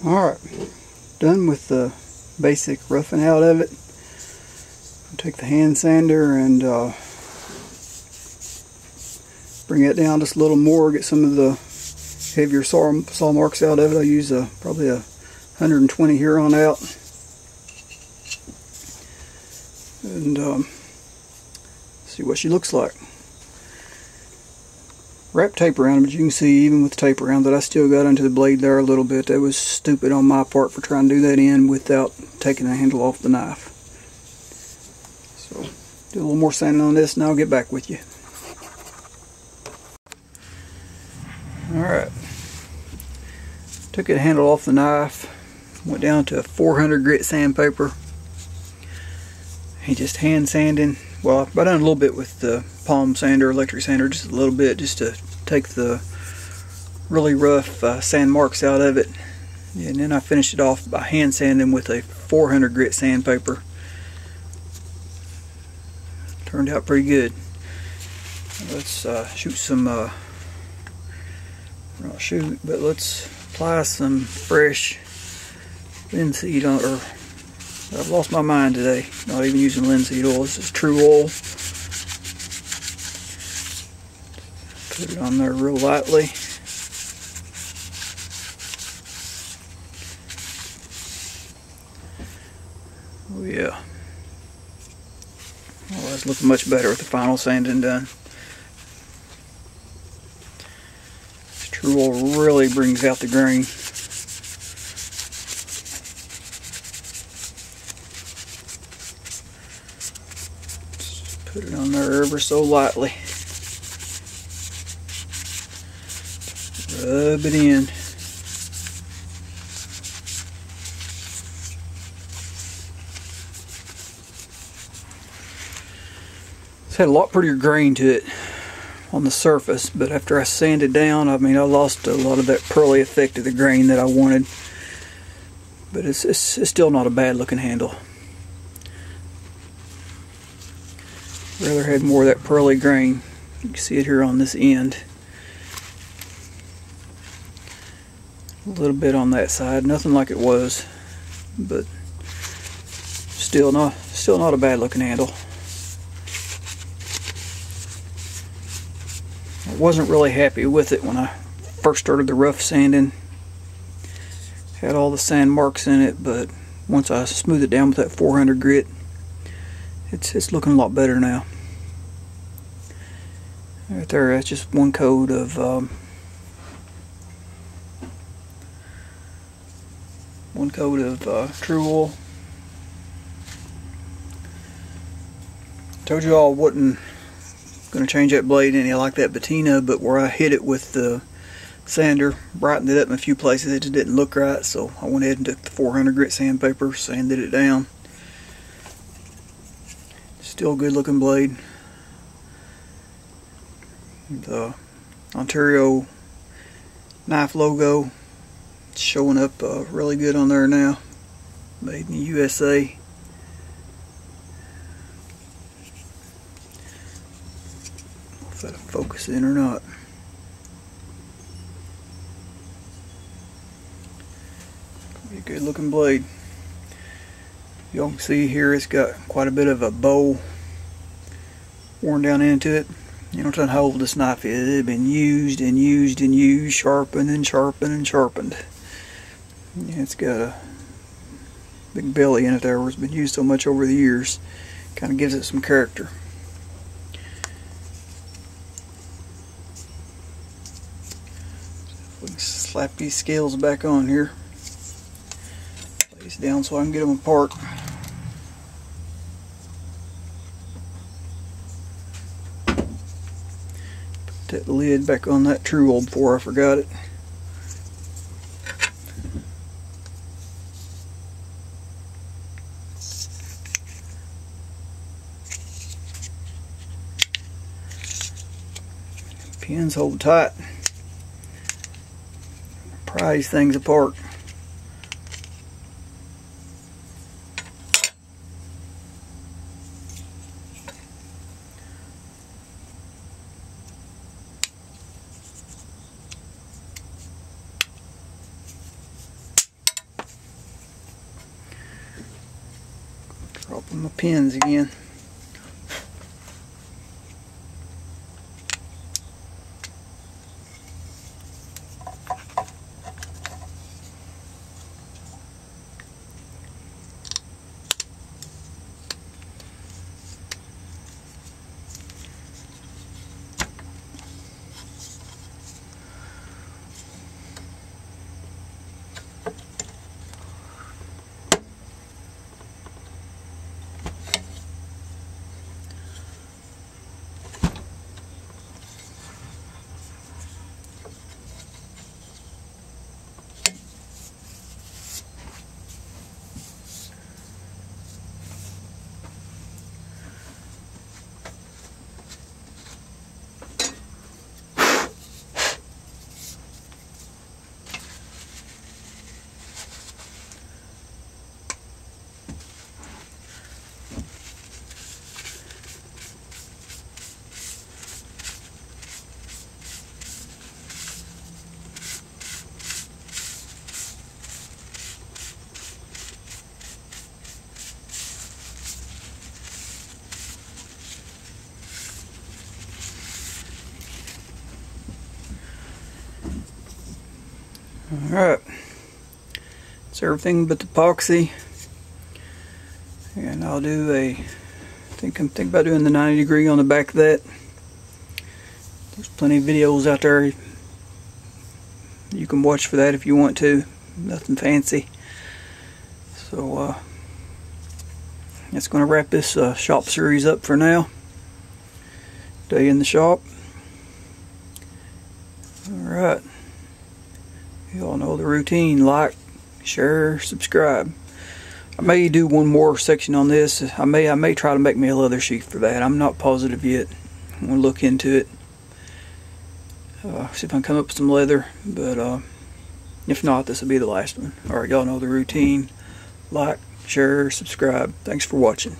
Alright, done with the basic roughing out of it. I'll take the hand sander and bring it down just a little more, get some of the heavier saw marks out of it. I'll use probably a 120 here on out. And see what she looks like. Wrap tape around them, but you can see even with the tape around that I still got into the blade there a little bit. That was stupid on my part for trying to do that in without taking the handle off the knife. So do a little more sanding on this and I'll get back with you. Alright, took the handle off the knife, went down to 400 grit sandpaper. And just hand sanding. Well, I've done a little bit with the palm sander, electric sander, just a little bit, just to take the really rough sand marks out of it. And then I finished it off by hand sanding with a 400 grit sandpaper. Turned out pretty good. Let's shoot some, not shoot, but let's apply some fresh linseed on, or I've lost my mind today, not even using linseed oil. This is true oil. Put it on there real lightly. Oh yeah. Oh, that's looking much better with the final sanding done. This true oil really brings out the grain. Put it on there ever so lightly. Rub it in. It's had a lot prettier grain to it on the surface, but after I sanded down, I mean, I lost a lot of that pearly effect of the grain that I wanted. But it's still not a bad looking handle. Rather had more of that pearly grain. You can see it here on this end. A little bit on that side, nothing like it was, but still not a bad looking handle. I wasn't really happy with it when I first started the rough sanding. Had all the sand marks in it, but once I smoothed it down with that 400 grit, it's looking a lot better now. Right there, that's just one coat of true oil. Told you all I wasn't going to change that blade any. I like that patina, but where I hit it with the sander, brightened it up in a few places, it just didn't look right, so I went ahead and took the 400 grit sandpaper, sanded it down. Still a good looking blade. The Ontario knife logo showing up really good on there now. Made in the USA. If that'll focus in or not. Be a good looking blade. Y'all can see here it's got quite a bit of a bowl worn down into it. You know how old this knife is. It had been used and used and used, sharpened and sharpened and sharpened. Yeah, it's got a big belly in it there where it's been used so much over the years. Kind of gives it some character. We can slap these scales back on here. Lay these down so I can get them apart. Put that lid back on that true oil before I forgot it. Pins hold tight. Pry these things apart. my pins again. Alright, it's everything but the epoxy, and I'll do I'm thinking about doing the 90 degree on the back of that. There's plenty of videos out there you can watch for that if you want to, nothing fancy. So that's going to wrap this shop series up for now. Day in the shop. Alright. You all know the routine. Like, share, subscribe. I may do one more section on this. I may try to make me a leather sheath for that. I'm not positive yet. I'm going to look into it. See if I can come up with some leather. But if not, this will be the last one. Alright, y'all know the routine. Like, share, subscribe. Thanks for watching.